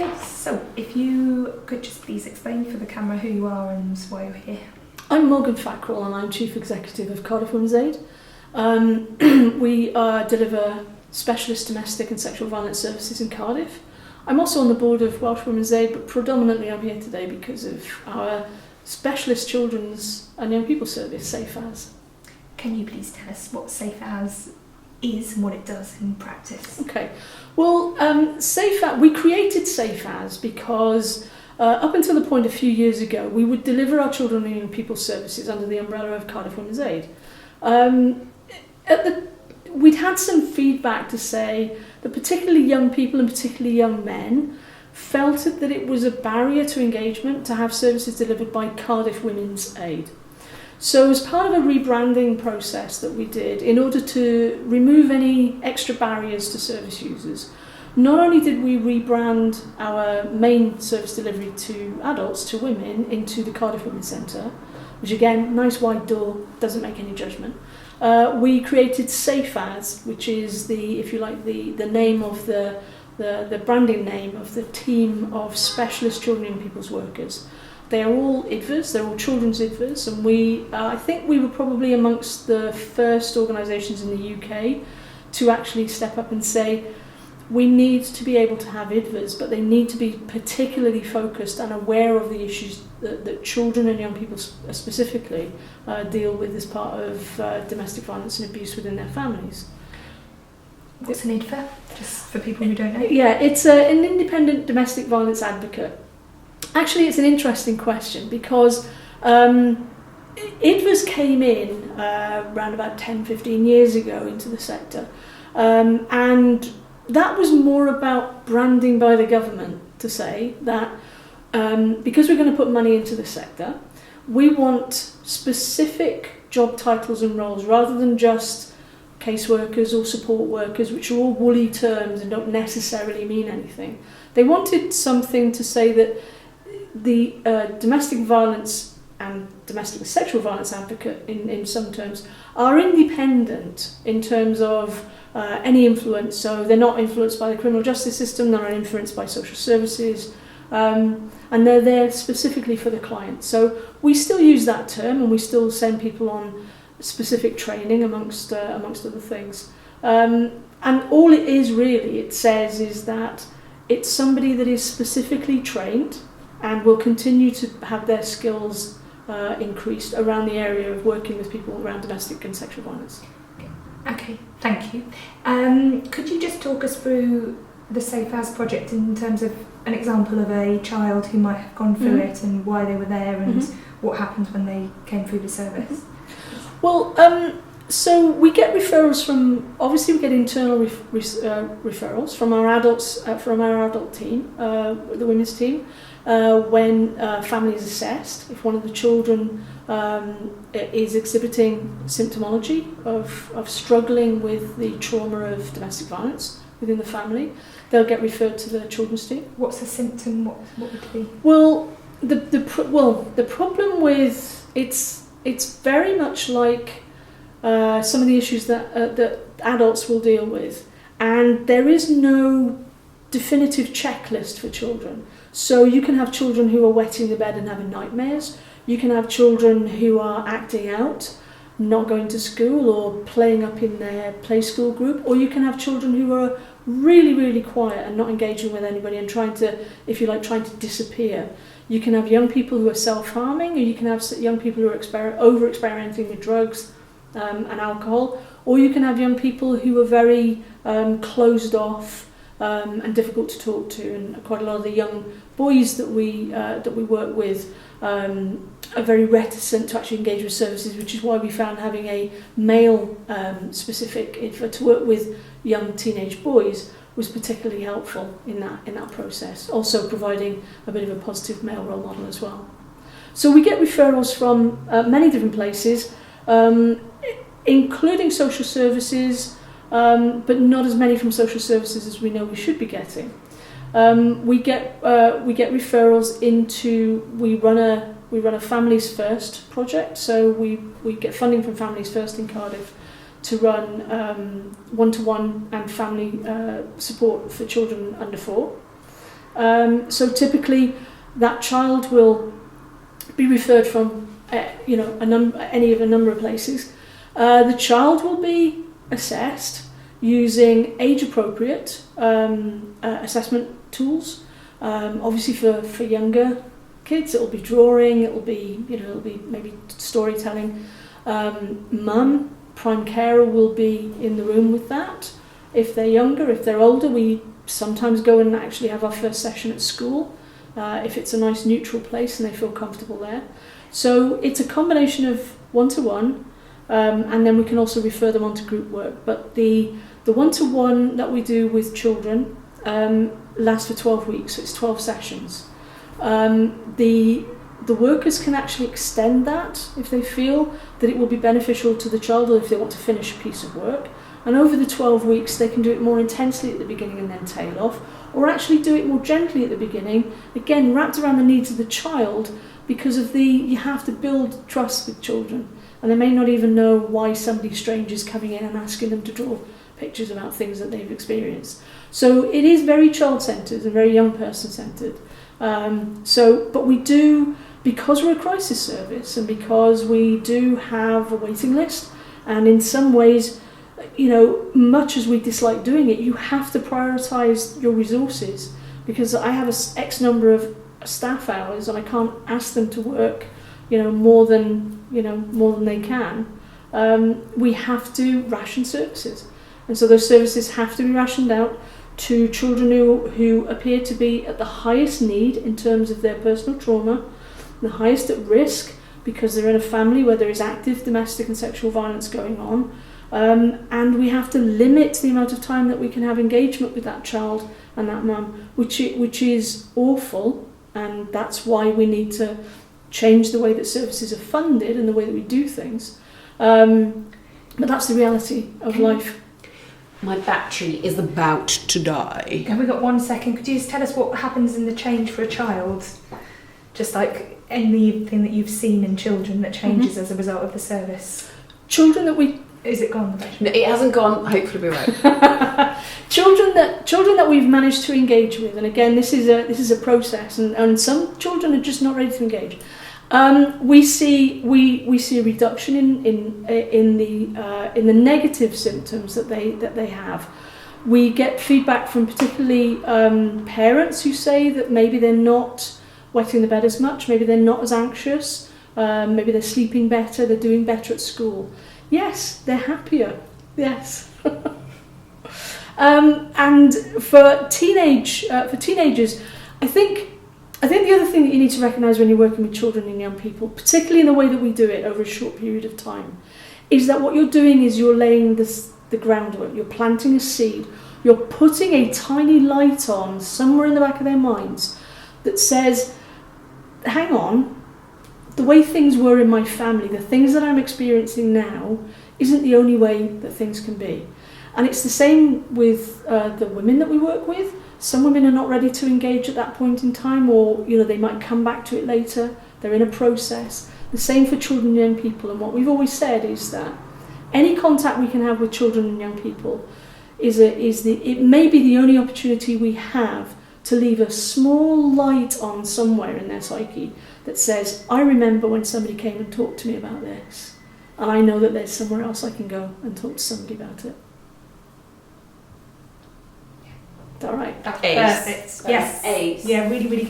Okay, so if you could just please explain for the camera who you are and why you're here. I'm Morgan Fackrell and I'm Chief Executive of Cardiff Women's Aid. We deliver specialist domestic and sexual violence services in Cardiff. I'm also on the board of Welsh Women's Aid, but predominantly I'm here today because of our specialist children's and young people service, Safe As. Can you please tell us what Safe As is and what it does in practice? Okay, well, we created Safe As because up until the point a few years ago, we would deliver our children and young people services under the umbrella of Cardiff Women's Aid. We'd had some feedback to say that particularly young people and particularly young men felt that it was a barrier to engagement to have services delivered by Cardiff Women's Aid. So as part of a rebranding process that we did, in order to remove any extra barriers to service users, not only did we rebrand our main service delivery to adults, to women, into the Cardiff Women's Centre, which again, nice wide door, doesn't make any judgment. We created Safe As, which is the name of the branding name of the team of specialist children and young people's workers. They are all IDVAs, they're all children's IDVAs, and I think we were probably amongst the first organisations in the UK to actually step up and say, we need to be able to have IDVAs, but they need to be particularly focused and aware of the issues that children and young people specifically deal with as part of domestic violence and abuse within their families. What's an IDVA, just for people who don't know? Yeah, it's an independent domestic violence advocate. Actually, it's an interesting question because IDVAs came in around about 10-15 years ago into the sector, and that was more about branding by the government to say that because we're going to put money into the sector, we want specific job titles and roles rather than just caseworkers or support workers, which are all woolly terms and don't necessarily mean anything. They wanted something to say that the domestic violence and domestic sexual violence advocate, in some terms, are independent in terms of any influence. So they're not influenced by the criminal justice system, they're not influenced by social services, and they're there specifically for the client. So we still use that term and we still send people on specific training amongst other things. And all it is really, it says, is that it's somebody that is specifically trained and will continue to have their skills increased around the area of working with people around domestic and sexual violence. Okay, thank you. Could you just talk us through the Safe As project in terms of an example of a child who might have gone through it and why they were there and what happened when they came through the service? Well, so we get referrals from, obviously we get internal referrals from our adults, from our adult team, the women's team, when family is assessed. If one of the children is exhibiting symptomology of struggling with the trauma of domestic violence within the family, they'll get referred to the children's team. What's a symptom? What would it be? Well, the problem with it's very much like some of the issues that adults will deal with, and there is no definitive checklist for children. So you can have children who are wetting the bed and having nightmares. You can have children who are acting out, not going to school or playing up in their play school group, or you can have children who are really, really quiet and not engaging with anybody and trying to, if you like, trying to disappear. You can have young people who are self-harming, or you can have young people who are over-experimenting with drugs and alcohol, or you can have young people who are very closed off and difficult to talk to. And quite a lot of the young boys that we work with are very reticent to actually engage with services, which is why we found having a male specific to work with young teenage boys was particularly helpful in that process. Also providing a bit of a positive male role model as well. So we get referrals from many different places, including social services, but not as many from social services as we know we should be getting. We get referrals into, we run a Families First project, so we get funding from Families First in Cardiff to run one-to-one and family support for children under 4. So typically that child will be referred from any of a number of places. The child will be assessed using age-appropriate assessment tools. Obviously, for younger kids, it'll be drawing, it'll be maybe storytelling. Mum, prime carer, will be in the room with that. If they're younger, if they're older, we sometimes go and actually have our first session at school. If it's a nice neutral place and they feel comfortable there. So it's a combination of one-to-one, and then we can also refer them on to group work. But the one-to-one that we do with children lasts for 12 weeks, so it's 12 sessions. The workers can actually extend that if they feel that it will be beneficial to the child, or if they want to finish a piece of work. And over the 12 weeks, they can do it more intensely at the beginning and then tail off, or actually do it more gently at the beginning, again, wrapped around the needs of the child, because you have to build trust with children. And they may not even know why somebody strange is coming in and asking them to draw pictures about things that they've experienced. So it is very child-centred and very young person-centred. But we do, because we're a crisis service and because we do have a waiting list, and in some ways, much as we dislike doing it, you have to prioritise your resources, because I have X number of staff hours and I can't ask them to work, more than they can. We have to ration services, and so those services have to be rationed out to children who appear to be at the highest need in terms of their personal trauma, the highest at risk because they're in a family where there is active domestic and sexual violence going on. And we have to limit the amount of time that we can have engagement with that child and that mum, which is awful, and that's why we need to change the way that services are funded and the way that we do things. But that's the reality of life. My battery is about to die. Have we got 1 second? Could you just tell us what happens in the change for a child? Just like anything that you've seen in children that changes as a result of the service. Children that we... Is it gone? No, it hasn't gone. Hopefully we won't. Children that we've managed to engage with, and again, this is a process, and some children are just not ready to engage. We see a reduction in the negative symptoms that they have. We get feedback from particularly parents who say that maybe they're not wetting the bed as much, maybe they're not as anxious, maybe they're sleeping better, they're doing better at school. Yes, they're happier. Yes. And for teenagers, I think the other thing that you need to recognise when you're working with children and young people, particularly in the way that we do it over a short period of time, is that what you're doing is you're laying the groundwork, you're planting a seed, you're putting a tiny light on somewhere in the back of their minds that says, hang on, the way things were in my family, the things that I'm experiencing now, isn't the only way that things can be. And it's the same with the women that we work with. Some women are not ready to engage at that point in time, or they might come back to it later. They're in a process. The same for children and young people. And what we've always said is that any contact we can have with children and young people it may be the only opportunity we have to leave a small light on somewhere in their psyche that says, I remember when somebody came and talked to me about this, and I know that there's somewhere else I can go and talk to somebody about it. Is that right? That's perfect. Yes. Ace. Yeah, really, really good.